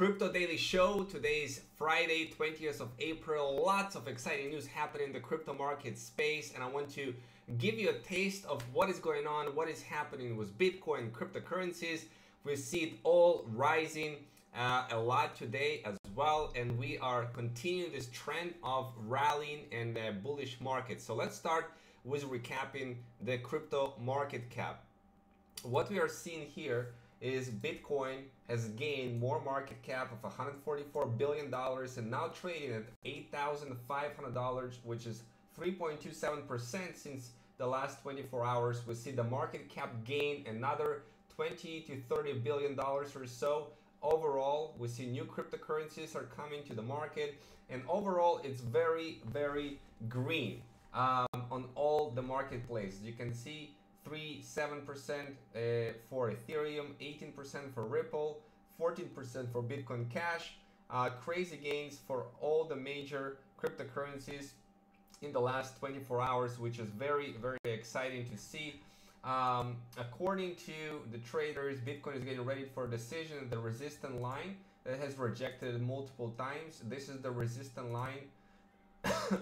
Crypto Daily Show. Today is Friday, 20th of April. Lots of exciting news happening in the crypto market space, and I want to give you a taste of what is going on, what is happening with Bitcoin and cryptocurrencies. We see it all rising a lot today as well, and we are continuing this trend of rallying and bullish market. So let's start with recapping the crypto market cap. What we are seeing here is Bitcoin has gained more market cap of $144 billion and now trading at $8,500, which is 3.27% since the last 24 hours. We see the market cap gain another $20 to $30 billion or so. Overall, we see new cryptocurrencies are coming to the market, and overall it's very, very green on all the marketplaces. You can see 7% for Ethereum, 18% for Ripple, 14% for Bitcoin Cash. Crazy gains for all the major cryptocurrencies in the last 24 hours, which is very, very exciting to see. According to the traders, Bitcoin is getting ready for a decision at the resistance line that has rejected multiple times. This is the resistance line.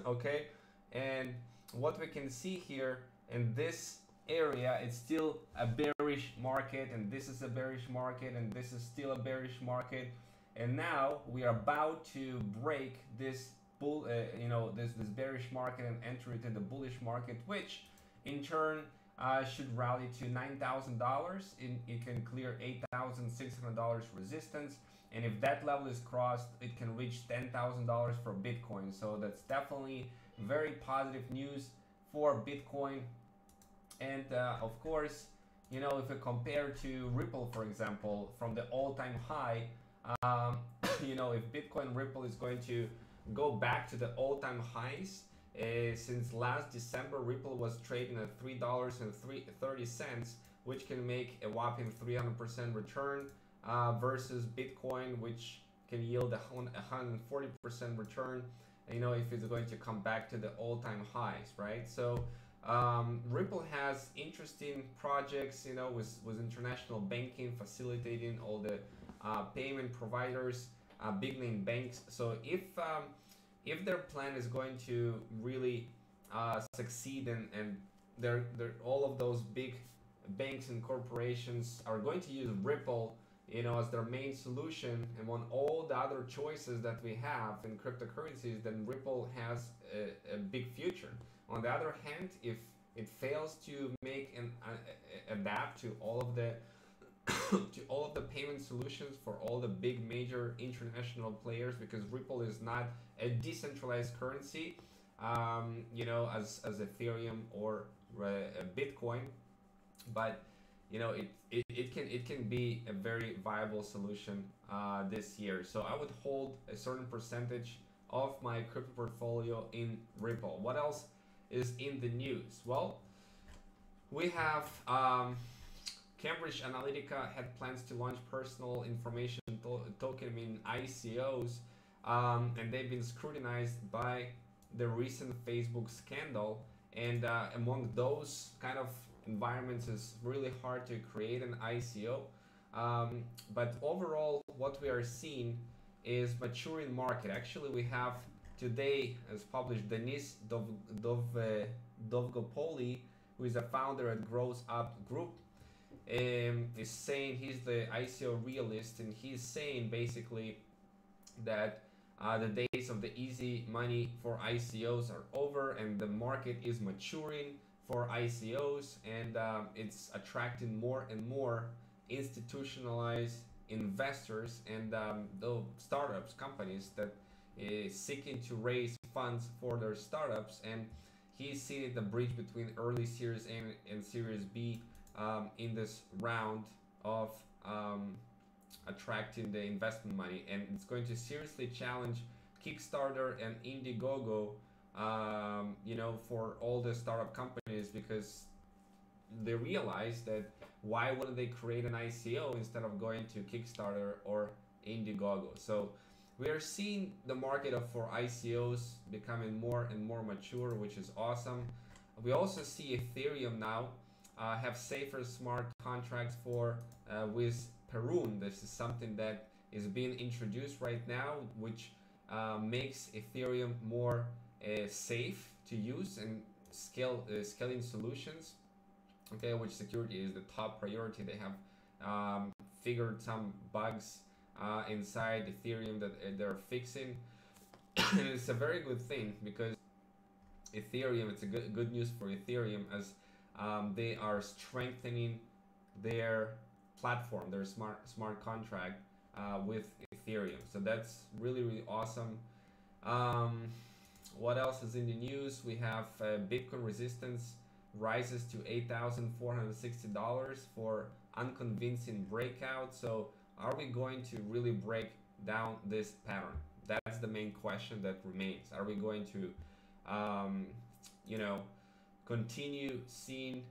Okay, and what we can see here in this area, it's still a bearish market, and this is a bearish market, and this is still a bearish market, and now we are about to break this this bearish market and enter into the bullish market, which in turn should rally to $9,000. It can clear $8,600 resistance, and if that level is crossed, it can reach $10,000 for Bitcoin. So that's definitely very positive news for Bitcoin. And of course, if we compare to Ripple, for example, from the all-time high, if Bitcoin Ripple is going to go back to the all-time highs, since last December, Ripple was trading at $3.30, which can make a whopping 300% return versus Bitcoin, which can yield a 140% return, if it's going to come back to the all-time highs, right? So Ripple has interesting projects, with international banking, facilitating all the payment providers, big name banks. So if their plan is going to really succeed, and all of those big banks and corporations are going to use Ripple, as their main solution among all the other choices that we have in cryptocurrencies, then Ripple has a big future. On the other hand, if it fails to make and adapt to all of the payment solutions for all the big major international players, because Ripple is not a decentralized currency, as Ethereum or Bitcoin, but it can be a very viable solution this year. So I would hold a certain percentage of my crypto portfolio in Ripple. What else is in the news? Well, we have Cambridge Analytica had plans to launch personal information token in ICOs, and they've been scrutinized by the recent Facebook scandal, and among those kind of environments, it's really hard to create an ICO, but overall what we are seeing is maturing market. Actually, we have today, as published, Denis Dovgopoli, who is a founder at Grows Up Group, is saying, he's the ICO realist, and he's saying basically that the days of the easy money for ICOs are over, and the market is maturing for ICOs, and it's attracting more and more institutionalized investors and the startups, companies that seeking to raise funds for their startups. And he's seeing the bridge between early Series A and Series B in this round of attracting the investment money, and it's going to seriously challenge Kickstarter and Indiegogo, for all the startup companies, because they realize that why wouldn't they create an ICO instead of going to Kickstarter or Indiegogo? So we are seeing the market for ICOs becoming more and more mature, which is awesome. We also see Ethereum now have safer smart contracts for with Perun. This is something that is being introduced right now, which makes Ethereum more safe to use and scaling solutions. Okay, which security is the top priority. They have figured some bugs inside Ethereum that they're fixing. And it's a very good thing because Ethereum, it's a good news for Ethereum, as they are strengthening their platform, their smart contract with Ethereum. So that's really awesome. What else is in the news? We have Bitcoin resistance rises to $8,460 for unconvincing breakout. So are we going to really break down this pattern? That's the main question that remains. Are we going to continue seeing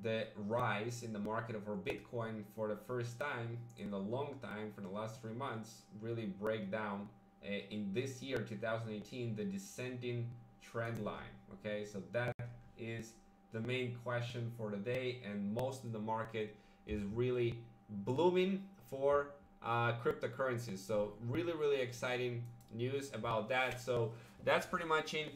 the rise in the market of our Bitcoin for the first time in a long time, for the last 3 months, really break down in this year 2018 the descending trend line? Okay, so that is the main question for the day, and most of the market is really blooming for cryptocurrencies. So really exciting news about that. So that's pretty much in.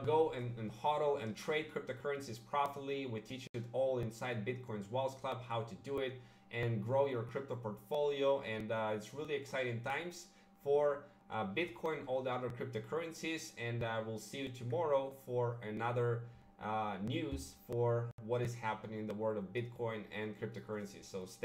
Go and hodl and trade cryptocurrencies properly. We teach it all inside Bitcoin's Wealth Club, how to do it and grow your crypto portfolio. And it's really exciting times for Bitcoin, all the other cryptocurrencies. And we'll see you tomorrow for another news for what is happening in the world of Bitcoin and cryptocurrencies. So stay